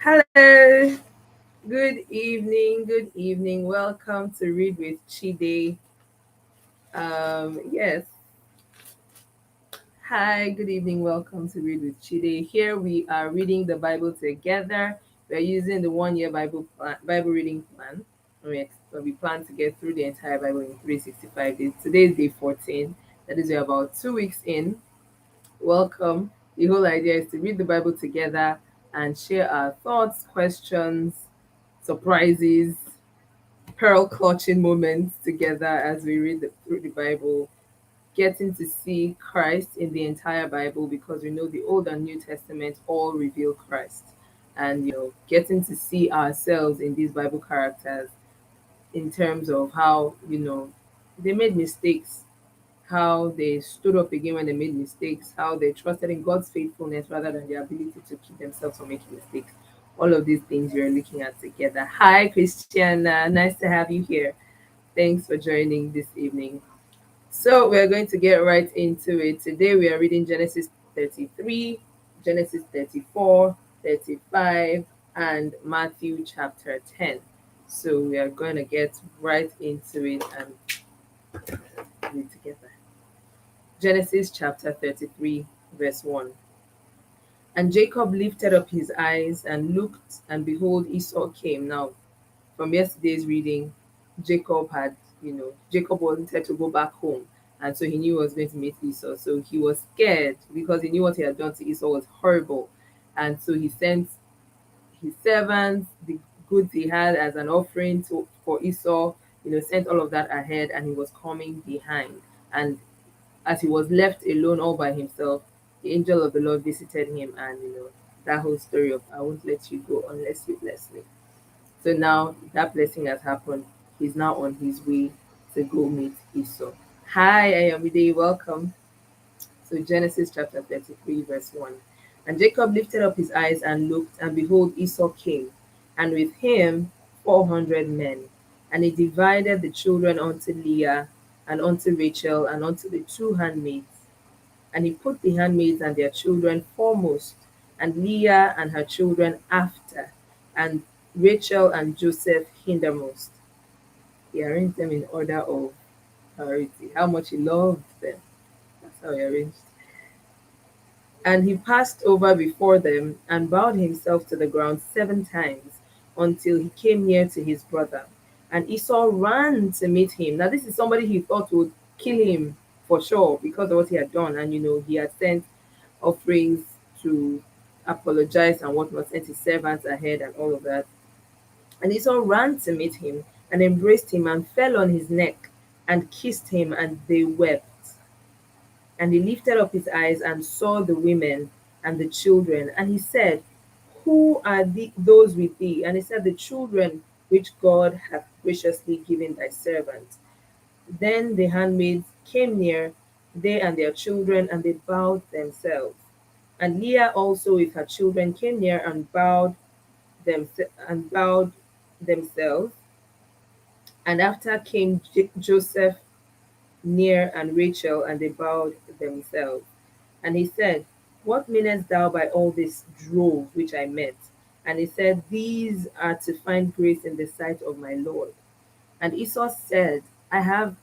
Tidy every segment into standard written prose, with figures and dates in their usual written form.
Hello, good evening, good evening. Welcome to Read with Chide. Yes, hi, good evening. Welcome to Read with Chide. Here we are reading the Bible together. We're using the 1 year Bible reading plan. We plan to get through the entire Bible in 365 days. Today is day 14. That is, we're about 2 weeks in. Welcome. The whole idea is to read the Bible together and share our thoughts, questions, surprises, pearl clutching moments together as we read through the Bible, getting to see Christ in the entire Bible because we know the Old and New Testament all reveal Christ. And, getting to see ourselves in these Bible characters in terms of how, they made mistakes, how they stood up again when they made mistakes, how they trusted in God's faithfulness rather than their ability to keep themselves from making mistakes. All of these things we're looking at together. Hi, Christiana. Nice to have you here. Thanks for joining this evening. So, we're going to get right into it. Today, we are reading Genesis 33, Genesis 34, 35, and Matthew chapter 10. So, we are going to get right into it and read together. Genesis chapter 33, verse 1. And Jacob lifted up his eyes and looked, and behold, Esau came. Now, from yesterday's reading, Jacob wanted to go back home. And so he knew he was going to meet Esau. So he was scared because he knew what he had done to Esau was horrible. And so he sent his servants, the goods he had as an offering for Esau, sent all of that ahead, and he was coming behind. And as he was left alone all by himself, the angel of the Lord visited him, and that whole story of I won't let you go unless you bless me. So now that blessing has happened. He's now on his way to go meet Esau. Hi, I am Ide. Welcome. So Genesis chapter 33, verse 1. And Jacob lifted up his eyes and looked, and behold, Esau came, and with him 400 men. And he divided the children unto Leah, and unto Rachel, and unto the two handmaids. And he put the handmaids and their children foremost, and Leah and her children after, and Rachel and Joseph hindermost. He arranged them in order of priority, how much he loved them. That's how he arranged. And he passed over before them and bowed himself to the ground 7 times until he came near to his brother. And Esau ran to meet him. Now, this is somebody he thought would kill him for sure because of what he had done. And, he had sent offerings to apologize and whatnot, sent his servants ahead and all of that. And Esau ran to meet him and embraced him and fell on his neck and kissed him, and they wept. And he lifted up his eyes and saw the women and the children. And he said, Who are those with thee? And he said, The children which God hath graciously given thy servant. Then the handmaids came near, they and their children, and they bowed themselves. And Leah also with her children came near and bowed themselves. And after came Joseph near and Rachel, and they bowed themselves. And he said, What meanest thou by all this drove which I met? And he said, These are to find grace in the sight of my Lord. And Esau said, I have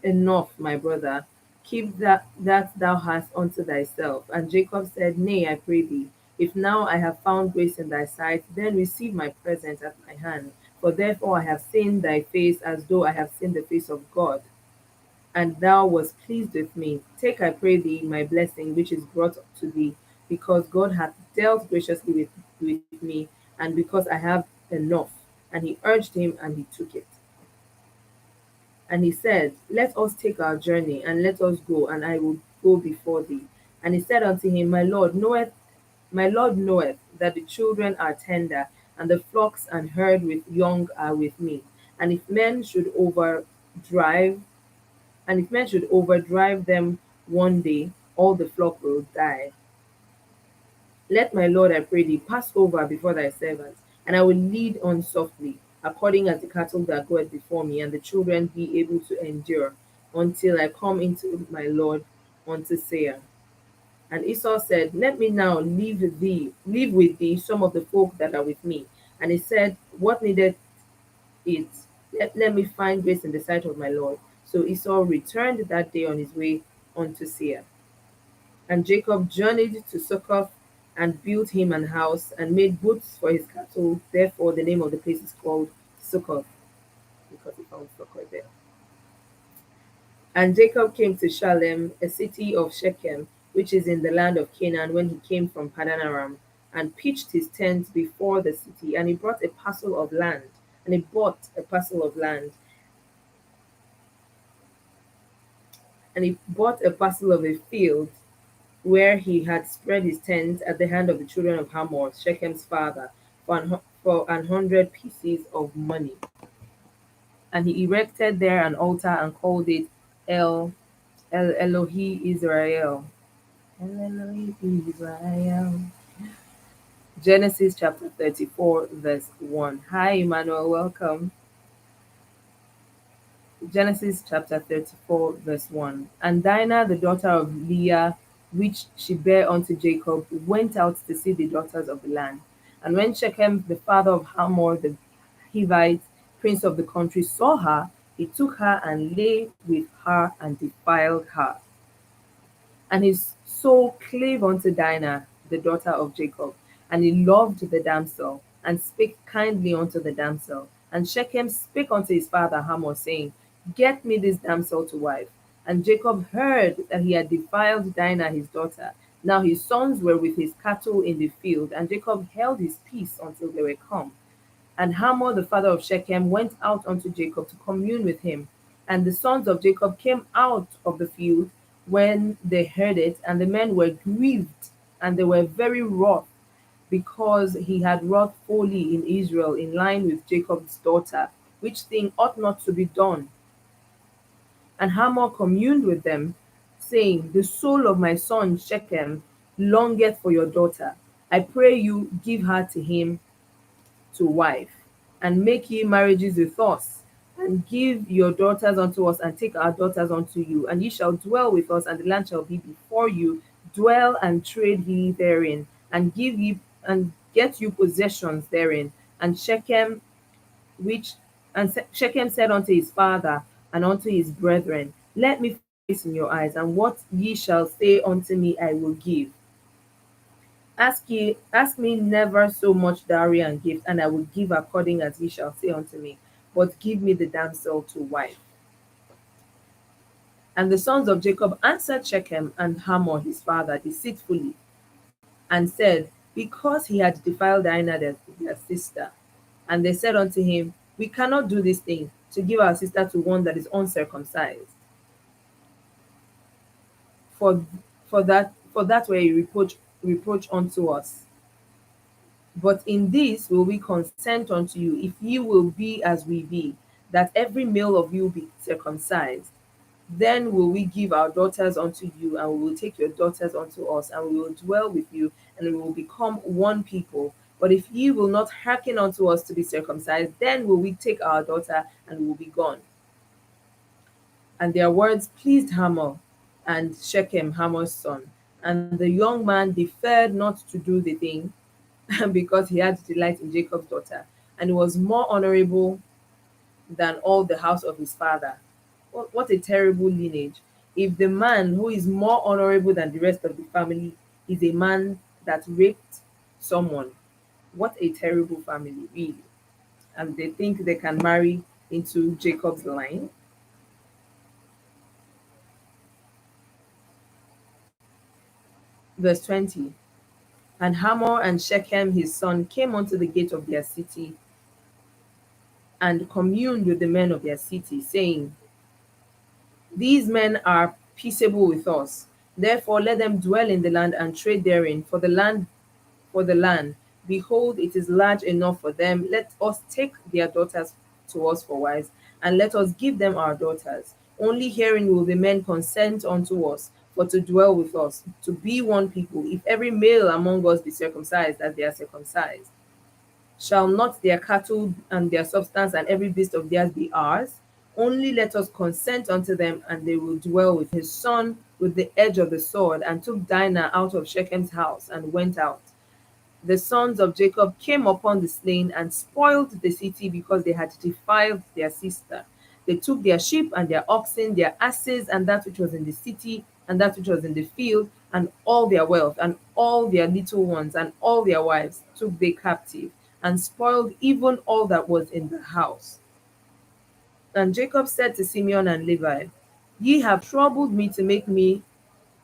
enough, my brother. Keep that thou hast unto thyself. And Jacob said, Nay, I pray thee, if now I have found grace in thy sight, then receive my present at my hand. For therefore I have seen thy face as though I have seen the face of God, and thou wast pleased with me. Take, I pray thee, my blessing which is brought to thee, because God hath dealt graciously with me, and because I have enough. And he urged him, and he took it. And he said, Let us take our journey, and let us go, and I will go before thee. And he said unto him, my Lord knoweth that the children are tender, and the flocks and herd with young are with me. And if men should overdrive them one day, all the flock will die. Let my Lord, I pray thee, pass over before thy servants, and I will lead on softly, according as the cattle that goeth before me, and the children be able to endure, until I come into my Lord unto Seir. And Esau said, let me now leave with thee some of the folk that are with me. And he said, what needed it? Let me find grace in the sight of my Lord. So Esau returned that day on his way unto Seir. And Jacob journeyed to Succoth and built him an house and made booths for his cattle. Therefore, the name of the place is called Succoth, because he found Succoth there. And Jacob came to Shalem, a city of Shechem, which is in the land of Canaan, when he came from Padan Aram, and pitched his tent before the city. And he brought a parcel of land, and he bought a parcel of land, and he bought a parcel of a field where he had spread his tent at the hand of the children of Hamor, Shechem's father, for 100 pieces of money. And he erected there an altar and called it El Elohi Israel. El Elohi Israel. Genesis chapter 34, verse 1. Hi, Emmanuel, welcome. Genesis chapter 34, verse 1. And Dinah, the daughter of Leah, which she bare unto Jacob, went out to see the daughters of the land. And when Shechem, the father of Hamor, the Hivite, prince of the country, saw her, he took her and lay with her and defiled her. And his soul clave unto Dinah, the daughter of Jacob, and he loved the damsel, and spake kindly unto the damsel. And Shechem spake unto his father Hamor, saying, get me this damsel to wife. And Jacob heard that he had defiled Dinah his daughter. Now his sons were with his cattle in the field, and Jacob held his peace until they were come. And Hamor the father of Shechem went out unto Jacob to commune with him. And the sons of Jacob came out of the field when they heard it, and the men were grieved, and they were very wroth, because he had wrought folly in Israel in line with Jacob's daughter, which thing ought not to be done. And Hamor communed with them, saying, the soul of my son Shechem longeth for your daughter. I pray you give her to him to wife, and make ye marriages with us, and give your daughters unto us, and take our daughters unto you, and ye shall dwell with us, and the land shall be before you. Dwell and trade ye therein, and give ye and get you possessions therein. And Shechem said unto his father and unto his brethren, let me find grace in your eyes, and what ye shall say unto me I will give. Ask me never so much dowry and gift, and I will give according as ye shall say unto me. But give me the damsel to wife. And the sons of Jacob answered Shechem and Hamor his father deceitfully, and said, because he had defiled Dinah their sister. And they said unto him, we cannot do this thing, to give our sister to one that is uncircumcised. For that were a reproach unto us. But in this will we consent unto you, if ye will be as we be, that every male of you be circumcised. Then will we give our daughters unto you, and we will take your daughters unto us, and we will dwell with you, and we will become one people. But if ye will not hearken unto us to be circumcised, then will we take our daughter, and we will be gone. And their words pleased Hamor and Shechem, Hamor's son. And the young man deferred not to do the thing, because he had delight in Jacob's daughter, and he was more honorable than all the house of his father. What a terrible lineage. If the man who is more honorable than the rest of the family is a man that raped someone, what a terrible family, really. And they think they can marry into Jacob's line. Verse 20. And Hamor and Shechem his son came unto the gate of their city, and communed with the men of their city, saying, these men are peaceable with us. Therefore let them dwell in the land and trade therein, for the land, behold, it is large enough for them. Let us take their daughters to us for wives, and let us give them our daughters. Only herein will the men consent unto us, for to dwell with us, to be one people, if every male among us be circumcised as they are circumcised. Shall not their cattle and their substance and every beast of theirs be ours? Only let us consent unto them, and they will dwell with his son with the edge of the sword, and took Dinah out of Shechem's house, and went out. The sons of Jacob came upon the slain and spoiled the city because they had defiled their sister. They took their sheep and their oxen, their asses, and that which was in the city, and that which was in the field, and all their wealth, and all their little ones, and all their wives took they captive, and spoiled even all that was in the house. And Jacob said to Simeon and Levi, Ye have troubled me to make me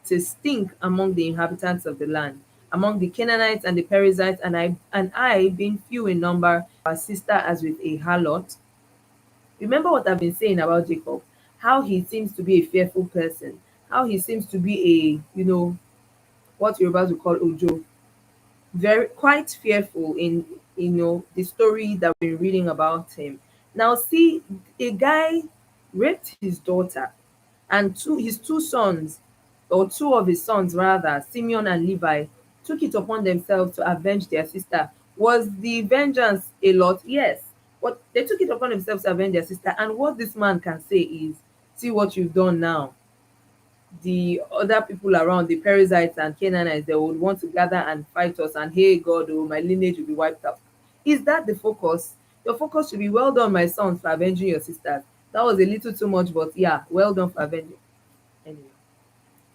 to stink among the inhabitants of the land, among the Canaanites and the Perizzites, and I, being few in number, our sister as with a harlot. Remember what I've been saying about Jacob, how he seems to be a fearful person, how he seems to be a, what you're about to call Ojo, very quite fearful in the story that we're reading about him. Now see, a guy raped his daughter, and his two sons, or two of his sons rather, Simeon and Levi, took it upon themselves to avenge their sister. Was the vengeance a lot? Yes. But they took it upon themselves to avenge their sister. And what this man can say is, see what you've done now. The other people around, the Perizzites and Canaanites, they would want to gather and fight us, and hey God, oh, my lineage will be wiped out. Is that the focus? Your focus should be, well done, my sons, for avenging your sisters. That was a little too much, but yeah, well done for avenging. Anyway,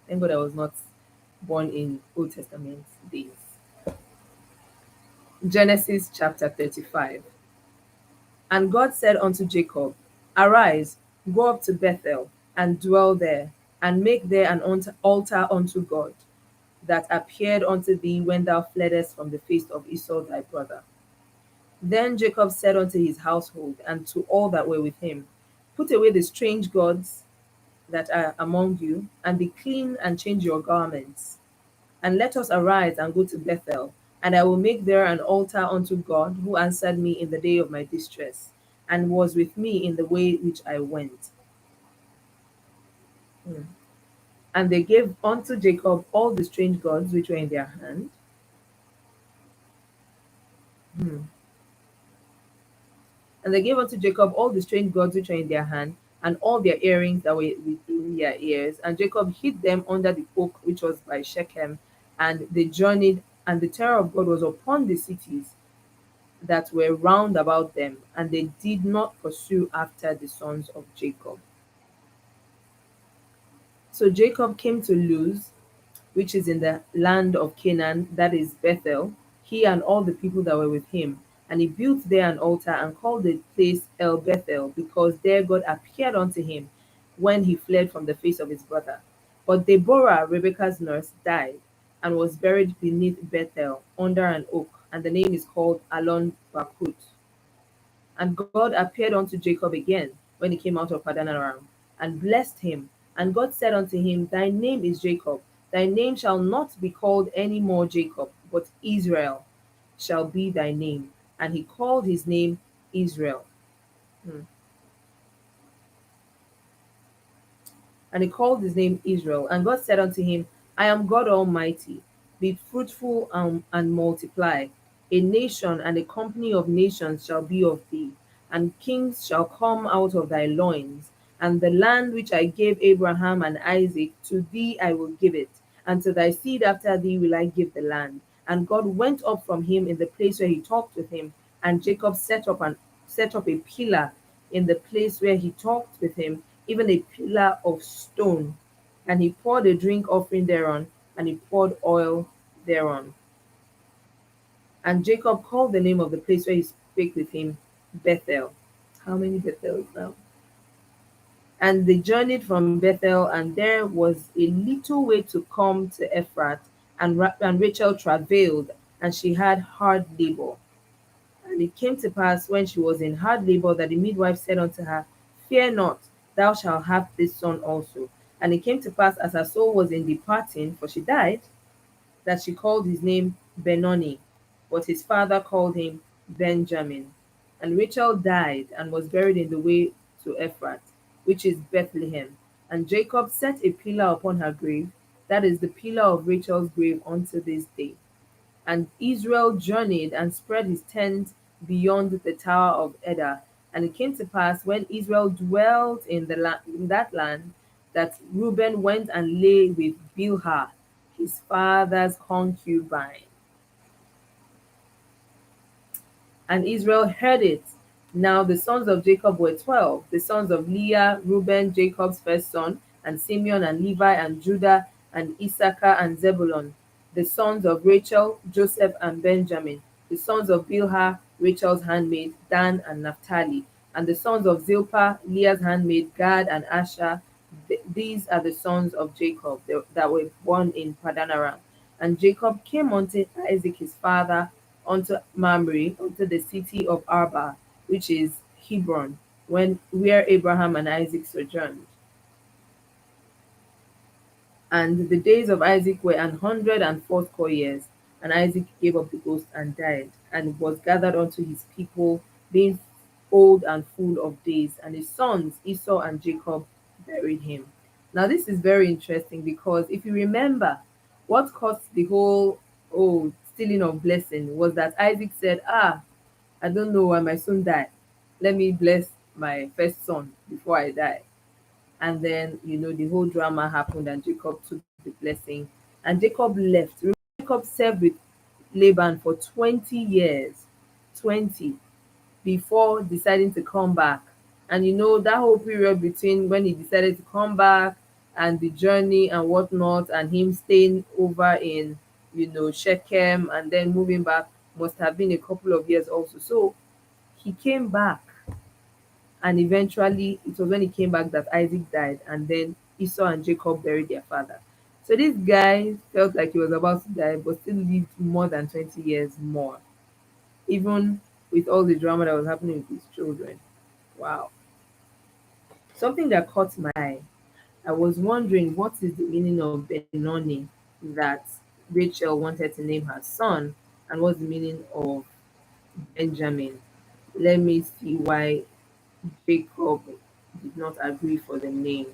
thank God I was not born in Old Testament days. Genesis chapter 35. And God said unto Jacob, Arise, go up to Bethel, and dwell there, and make there an altar unto God, that appeared unto thee when thou fleddest from the face of Esau thy brother. Then Jacob said unto his household, and to all that were with him, Put away the strange gods that are among you, and be clean, and change your garments. And let us arise and go to Bethel, and I will make there an altar unto God, who answered me in the day of my distress, and was with me in the way which I went. Hmm. And they gave unto Jacob all the strange gods which were in their hand. Hmm. And they gave unto Jacob all the strange gods which were in their hand, and all their earrings that were within their ears. And Jacob hid them under the oak which was by Shechem. And they journeyed, and the terror of God was upon the cities that were round about them, and they did not pursue after the sons of Jacob. So Jacob came to Luz, which is in the land of Canaan, that is Bethel, he and all the people that were with him. And he built there an altar and called the place El Bethel, because there God appeared unto him when he fled from the face of his brother. But Deborah, Rebekah's nurse, died and was buried beneath Bethel under an oak, and the name is called Alon Bakut. And God appeared unto Jacob again when he came out of Padan Aram, and blessed him. And God said unto him, Thy name is Jacob. Thy name shall not be called any more Jacob, but Israel shall be thy name. And he called his name Israel. Hmm. And he called his name Israel. And God said unto him, I am God Almighty. Be fruitful and multiply. A nation and a company of nations shall be of thee, and kings shall come out of thy loins. And the land which I gave Abraham and Isaac, to thee I will give it, and to thy seed after thee will I give the land. And God went up from him in the place where he talked with him, and Jacob set up a pillar in the place where he talked with him, even a pillar of stone. And he poured a drink offering thereon, and he poured oil thereon. And Jacob called the name of the place where he spake with him Bethel. How many Bethels now? And they journeyed from Bethel, and there was a little way to come to Ephrath, and Rachel travailed, and she had hard labor. And it came to pass, when she was in hard labor, that the midwife said unto her, Fear not, thou shalt have this son also. And it came to pass, as her soul was in departing, for she died, that she called his name Benoni, but his father called him Benjamin. And Rachel died, and was buried in the way to Ephrath, which is Bethlehem. And Jacob set a pillar upon her grave, that is the pillar of Rachel's grave unto this day. And Israel journeyed and spread his tent beyond the tower of Eder, And it came to pass when Israel dwelt in in that land, that Reuben went and lay with Bilhah, his father's concubine. And Israel heard it. Now the sons of Jacob were 12, the sons of Leah, Reuben, Jacob's first son, and Simeon, and Levi, and Judah, and Issachar, and Zebulun, the sons of Rachel, Joseph, and Benjamin, the sons of Bilhah, Rachel's handmaid, Dan, and Naphtali, and the sons of Zilpah, Leah's handmaid, Gad, and Asher. These are the sons of Jacob that were born in Padanaram. And Jacob came unto Isaac his father, unto Mamre, unto the city of Arba, which is Hebron, where Abraham and Isaac sojourned. And the days of Isaac were 100 and 40 years, and Isaac gave up the ghost and died, and was gathered unto his people, being old and full of days. And his sons Esau and Jacob buried him. Now this is very interesting, because if you remember, what caused the whole stealing of blessing was that Isaac said, I don't know why my son died. Let me bless my first son before I die. And then, the whole drama happened, and Jacob took the blessing, and Jacob left. Remember, Jacob served with Laban for 20 years, 20, before deciding to come back. And that whole period between when he decided to come back and the journey and whatnot, and him staying over in, Shechem, and then moving back, must have been a couple of years also. So he came back, and eventually it was when he came back that Isaac died, and then Esau and Jacob buried their father. So this guy felt like he was about to die, but still lived more than 20 years more, even with all the drama that was happening with his children. Wow. Something that caught my eye, I was wondering what is the meaning of Benoni that Rachel wanted to name her son, and what's the meaning of Benjamin. Let me see why Jacob did not agree for the name.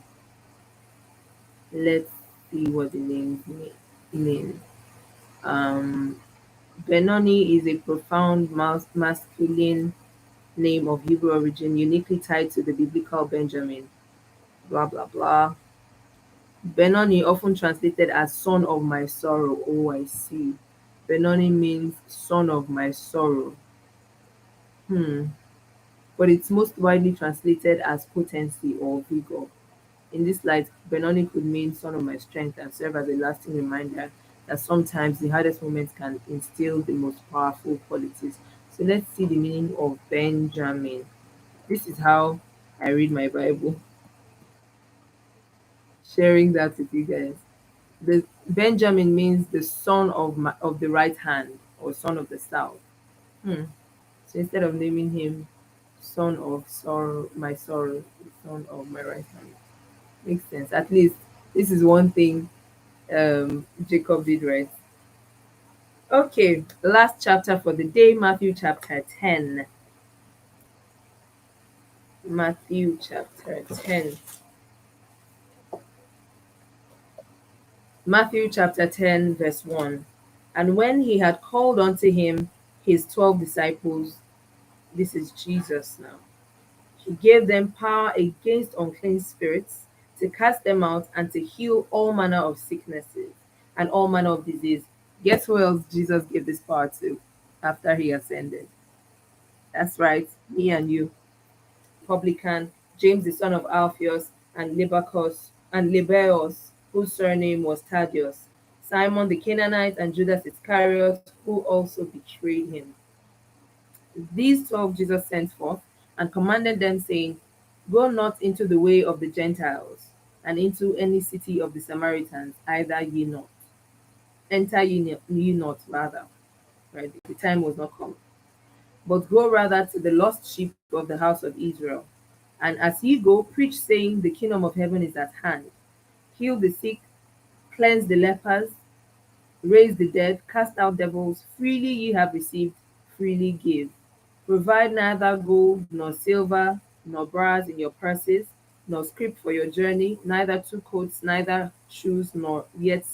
Let's see what the names mean. Um, Benoni is a profound masculine name of Hebrew origin, uniquely tied to the biblical Benjamin. Blah blah blah. Benoni, often translated as son of my sorrow. Oh, I see. Benoni means son of my sorrow. Hmm. But it's most widely translated as potency or vigor. In this light, Benoni could mean son of my strength and serve as a lasting reminder that sometimes the hardest moments can instill the most powerful qualities. So let's see the meaning of Benjamin. This is how I read my Bible, sharing that with you guys. The Benjamin means the son of the right hand, or son of the south. Hmm. So instead of naming him son of sorrow, my sorrow, the son of my right hand. Makes sense. At least this is one thing Jacob did right. Okay, last chapter for the day, Matthew chapter 10. Matthew chapter 10. Matthew chapter 10, verse 1. And when he had called unto him his 12 disciples, this is Jesus now, he gave them power against unclean spirits to cast them out and to heal all manner of sicknesses and all manner of disease. Guess who else Jesus gave this power to after he ascended? That's right, me and you. Publican, James the son of Alphaeus, and Lebbaeus, whose surname was Thaddeus, Simon the Canaanite, and Judas Iscariot, who also betrayed him. These 12 Jesus sent forth and commanded them, saying, Go not into the way of the Gentiles, and into any city of the Samaritans, either ye not. Enter ye not, rather. Right? The time was not come. But go rather to the lost sheep of the house of Israel. And as ye go, preach, saying, The kingdom of heaven is at hand. Heal the sick, cleanse the lepers, raise the dead, cast out devils. Freely ye have received, freely give. Provide neither gold nor silver nor brass in your purses, nor scrip for your journey, neither two coats, neither shoes, nor yet